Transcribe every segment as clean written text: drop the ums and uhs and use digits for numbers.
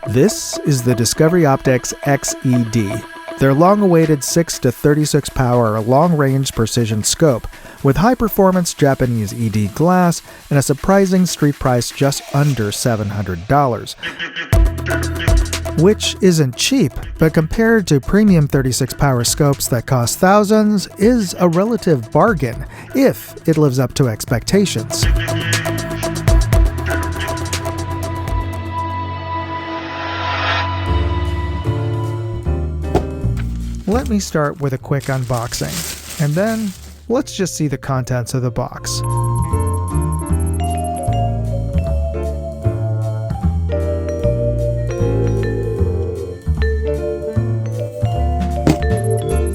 This is the Discovery Optics XED, their long-awaited 6 to 36 power long-range precision scope with high-performance Japanese ED glass and a surprising street price just under $700. Which isn't cheap, but compared to premium 36 power scopes that cost thousands, is a relative bargain if it lives up to expectations. Let me start with a quick unboxing, and then let's just see the contents of the box.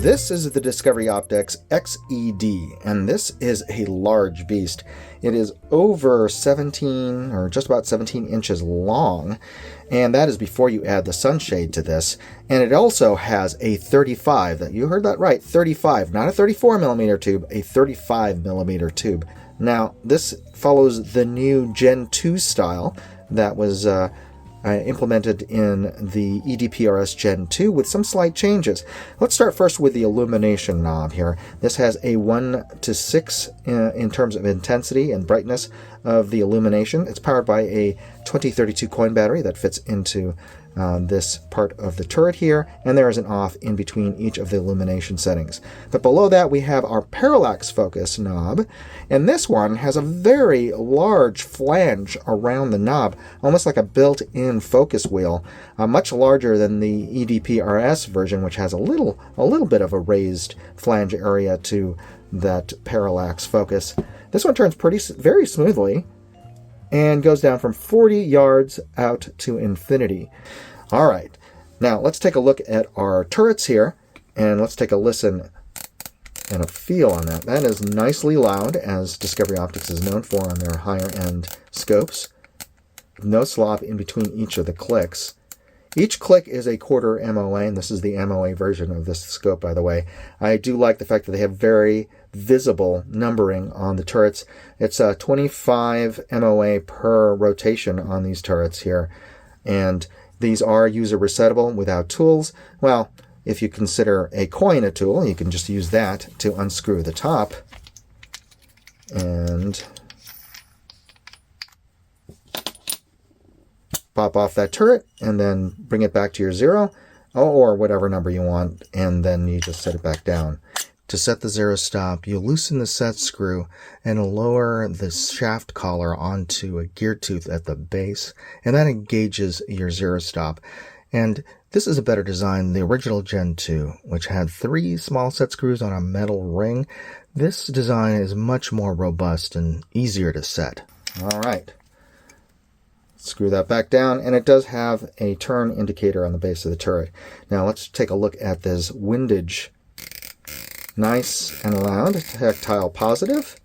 This is the Discovery Optics XED, and this is a large beast. It is over 17, or just about 17 inches long, and that is before you add the sunshade to this. And it also has a 35, you heard that right, 35, not a 34 millimeter tube, a 35 millimeter tube. Now, this follows the new Gen 2 style that was implemented in the EDPRS Gen 2 with some slight changes. Let's start first with the illumination knob here. This has a 1 to 6 in terms of intensity and brightness of the illumination. It's powered by a 2032 coin battery that fits into this part of the turret here, and there is an off in between each of the illumination settings. But below that we have our parallax focus knob, and this one has a very large flange around the knob, almost like a built-in focus wheel, much larger than the EDPRS version, which has a little bit of a raised flange area to that parallax focus. This one turns very smoothly and goes down from 40 yards out to infinity. All right, now let's take a look at our turrets here, and let's take a listen and a feel on that. That is nicely loud, as Discovery Optics is known for on their higher-end scopes. No slop in between each of the clicks. Each click is a quarter MOA, and this is the MOA version of this scope, by the way. I do like the fact that they have very visible numbering on the turrets. It's 25 MOA per rotation on these turrets here, and these are user resettable without tools. Well, if you consider a coin a tool, you can just use that to unscrew the top and pop off that turret and then bring it back to your 0 or whatever number you want, and then you just set it back down. To set the 0 stop, you loosen the set screw and lower the shaft collar onto a gear tooth at the base, and that engages your 0 stop. And this is a better design than the original Gen 2, which had 3 small set screws on a metal ring. This design is much more robust and easier to set. All right. Screw that back down, and it does have a turn indicator on the base of the turret. Now let's take a look at this windage. Nice and loud, tactile positive,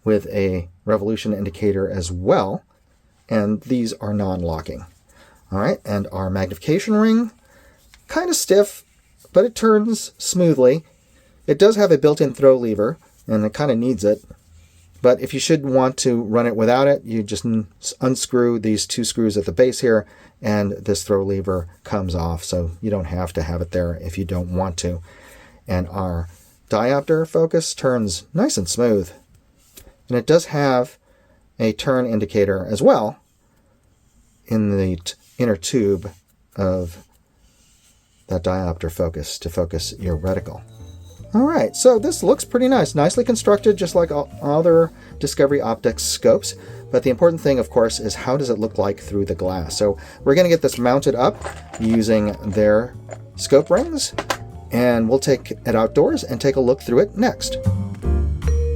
with a revolution indicator as well, and these are non-locking. All right, and our magnification ring, kind of stiff, but it turns smoothly. It does have a built-in throw lever, and it kind of needs it. But if you should want to run it without it, you just unscrew these 2 screws at the base here, and this throw lever comes off, so you don't have to have it there if you don't want to. And our diopter focus turns nice and smooth. And it does have a turn indicator as well in the inner tube of that diopter focus to focus your reticle. All right, so this looks pretty nice. Nicely constructed, just like all other Discovery Optics scopes. But the important thing, of course, is how does it look like through the glass? So we're going to get this mounted up using their scope rings, and we'll take it outdoors and take a look through it next.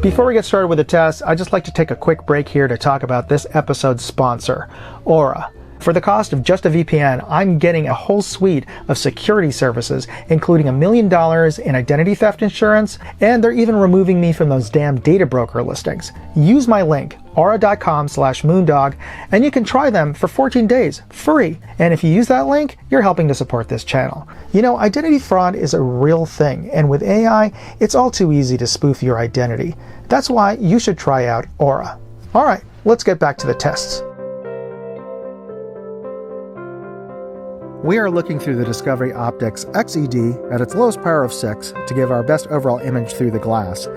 Before we get started with the test, I'd just like to take a quick break here to talk about this episode's sponsor, Aura. For the cost of just a VPN, I'm getting a whole suite of security services, including $1 million in identity theft insurance, and they're even removing me from those damn data broker listings. Use my link, aura.com/moondog, and you can try them for 14 days, free. And if you use that link, you're helping to support this channel. You know, identity fraud is a real thing, and with AI, it's all too easy to spoof your identity. That's why you should try out Aura. All right, let's get back to the tests. We are looking through the Discovery Optics XED at its lowest power of 6 to give our best overall image through the glass.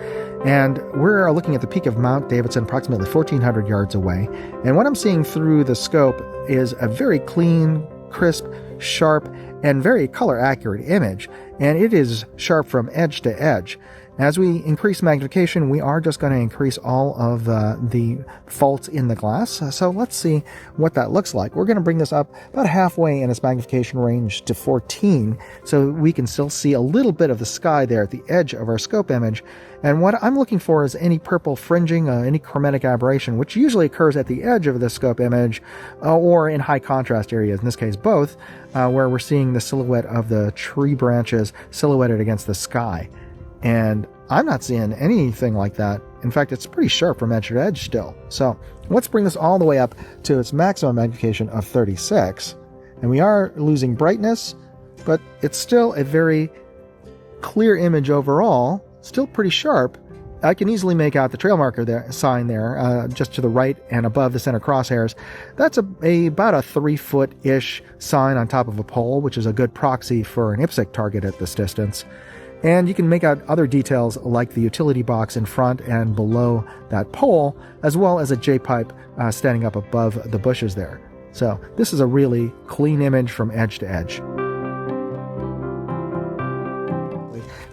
And we're looking at the peak of Mount Davidson, approximately 1,400 yards away. And what I'm seeing through the scope is a very clean, crisp, sharp, and very color accurate image. And it is sharp from edge to edge. As we increase magnification, we are just going to increase all of the faults in the glass. So let's see what that looks like. We're going to bring this up about halfway in its magnification range to 14, so we can still see a little bit of the sky there at the edge of our scope image. And what I'm looking for is any purple fringing, any chromatic aberration, which usually occurs at the edge of the scope image or in high contrast areas, in this case both, where we're seeing the silhouette of the tree branches silhouetted against the sky. And I'm not seeing anything like that. In fact, it's pretty sharp from edge to edge still. So let's bring this all the way up to its maximum magnification of 36. And we are losing brightness, but it's still a very clear image overall. Still pretty sharp. I can easily make out the trail marker there, sign there, just to the right and above the center crosshairs. That's about a 3-foot-ish sign on top of a pole, which is a good proxy for an IPSC target at this distance. And you can make out other details like the utility box in front and below that pole, as well as a J-pipe standing up above the bushes there. So this is a really clean image from edge to edge.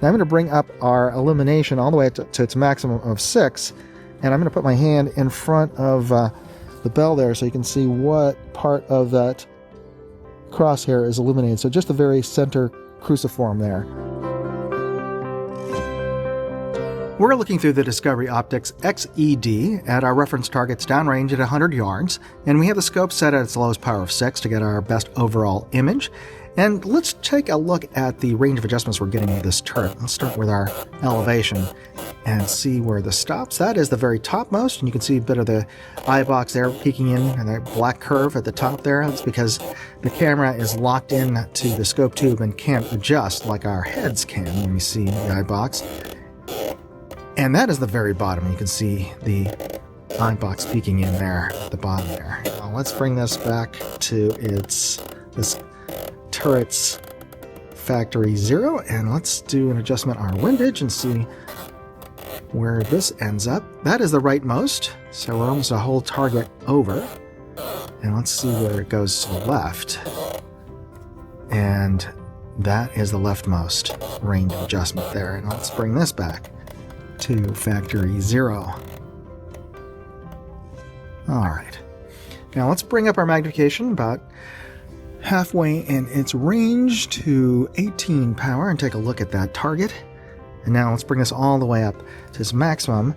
Now I'm going to bring up our illumination all the way to its maximum of 6, and I'm going to put my hand in front of the bell there so you can see what part of that crosshair is illuminated. So just the very center cruciform there. We're looking through the Discovery Optics XED at our reference target's downrange at 100 yards, and we have the scope set at its lowest power of 6 to get our best overall image. And let's take a look at the range of adjustments we're getting with this turret. Let's start with our elevation and see where this stops. That is the very topmost, and you can see a bit of the eye box there peeking in and that black curve at the top there. That's because the camera is locked in to the scope tube and can't adjust like our heads can when we see the eye box. And that is the very bottom. You can see the eye box peeking in there at the bottom there. Now let's bring this back to this turret's factory 0, and let's do an adjustment on our windage and see where this ends up. That is the rightmost, so we're almost a whole target over. And let's see where it goes to the left. And that is the leftmost range of adjustment there. And let's bring this back to factory 0. Alright. Now let's bring up our magnification about halfway in its range to 18 power and take a look at that target. And now let's bring this all the way up to its maximum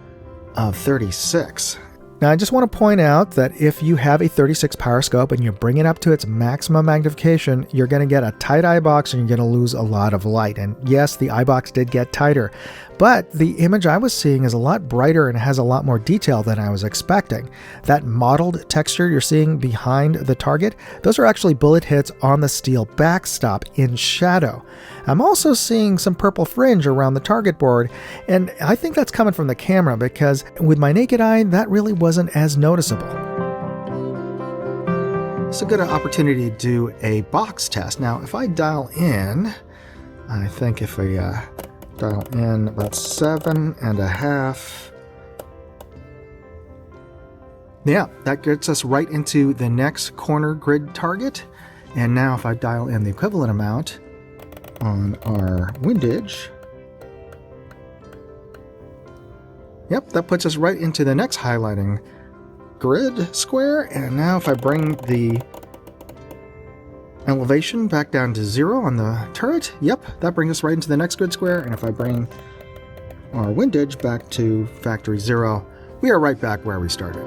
of 36. Now I just want to point out that if you have a 36 power scope and you bring it up to its maximum magnification, you're going to get a tight eye box and you're going to lose a lot of light. And yes, the eye box did get tighter, but the image I was seeing is a lot brighter and has a lot more detail than I was expecting. That mottled texture you're seeing behind the target, those are actually bullet hits on the steel backstop in shadow. I'm also seeing some purple fringe around the target board, and I think that's coming from the camera because with my naked eye, that really wasn't as noticeable. It's a good opportunity to do a box test. Now, if I dial in, I think if we dial in about 7.5, yeah, that gets us right into the next corner grid target. And now if I dial in the equivalent amount on our windage, yep, that puts us right into the next highlighting grid square. And now if I bring the elevation back down to 0 on the turret, yep, that brings us right into the next grid square. And if I bring our windage back to factory 0, we are right back where we started.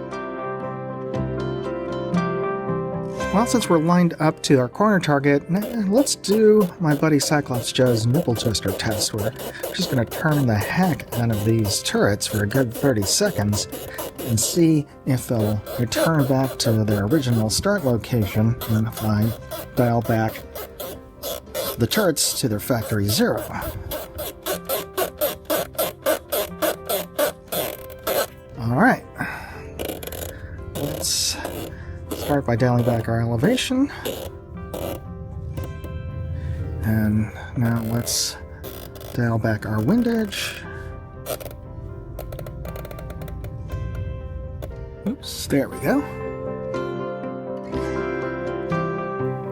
Well, since we're lined up to our corner target, let's do my buddy Cyclops Joe's nipple twister test. We're just going to turn the heck out of these turrets for a good 30 seconds and see if they'll return back to their original start location and if I dial back the turrets to their factory 0. Alright, let's start by dialing back our elevation. And now let's dial back our windage. Oops, there we go.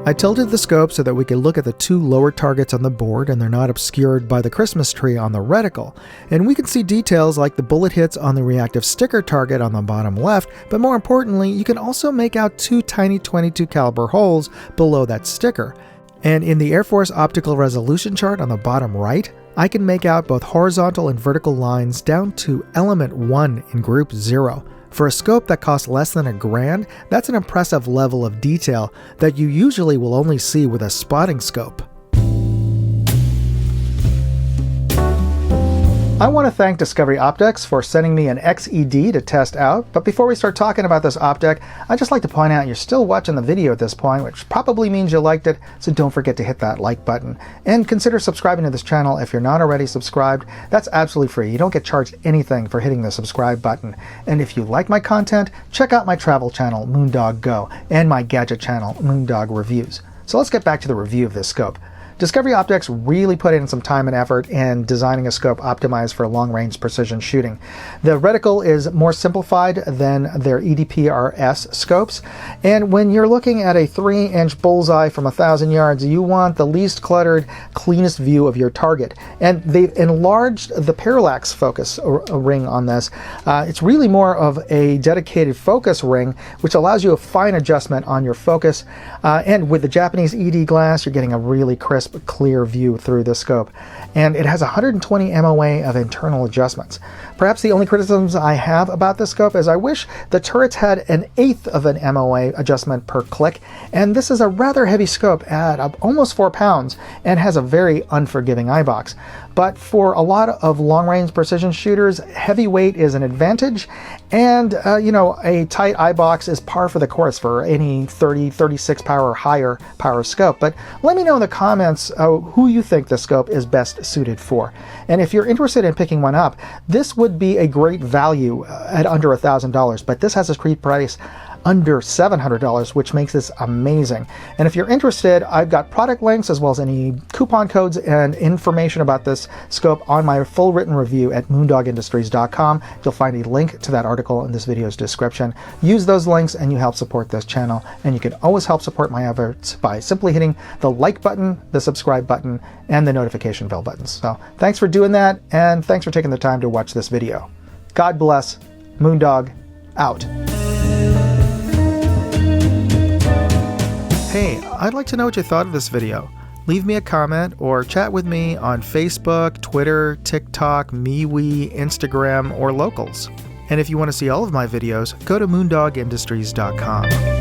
I tilted the scope so that we could look at the two lower targets on the board and they're not obscured by the Christmas tree on the reticle. And we can see details like the bullet hits on the reactive sticker target on the bottom left, but more importantly, you can also make out two tiny .22 caliber holes below that sticker. And in the Air Force optical resolution chart on the bottom right, I can make out both horizontal and vertical lines down to element 1 in group 0. For a scope that costs less than $1,000, that's an impressive level of detail that you usually will only see with a spotting scope. I want to thank Discovery Optics for sending me an XED to test out, but before we start talking about this optic, I'd just like to point out you're still watching the video at this point, which probably means you liked it, so don't forget to hit that like button. And consider subscribing to this channel if you're not already subscribed. That's absolutely free. You don't get charged anything for hitting the subscribe button. And if you like my content, check out my travel channel, Moondog Go, and my gadget channel, Moondog Reviews. So let's get back to the review of this scope. Discovery Optics really put in some time and effort in designing a scope optimized for long-range precision shooting. The reticle is more simplified than their EDP-RS scopes, and when you're looking at a 3-inch bullseye from 1,000 yards, you want the least cluttered, cleanest view of your target. And they've enlarged the parallax focus ring on this. It's really more of a dedicated focus ring, which allows you a fine adjustment on your focus. And with the Japanese ED glass, you're getting a really crisp, clear view through this scope, and it has 120 MOA of internal adjustments. Perhaps the only criticisms I have about this scope is I wish the turrets had 1/8 of an MOA adjustment per click, and this is a rather heavy scope at almost 4 pounds and has a very unforgiving eye box. But for a lot of long-range precision shooters, heavy weight is an advantage, and a tight eye box is par for the course for any 30, 36 power or higher power scope. But let me know in the comments who you think the scope is best suited for. And if you're interested in picking one up, this would be a great value at under $1,000, but this has a street price under $700, which makes this amazing. And if you're interested, I've got product links as well as any coupon codes and information about this scope on my full written review at moondogindustries.com. You'll find a link to that article in this video's description. Use those links and you help support this channel, and you can always help support my efforts by simply hitting the like button, the subscribe button, and the notification bell buttons. So thanks for doing that, and thanks for taking the time to watch this video. God bless. Moondog out. Hey, I'd like to know what you thought of this video. Leave me a comment or chat with me on Facebook, Twitter, TikTok, MeWe, Instagram, or Locals. And if you want to see all of my videos, go to moondogindustries.com.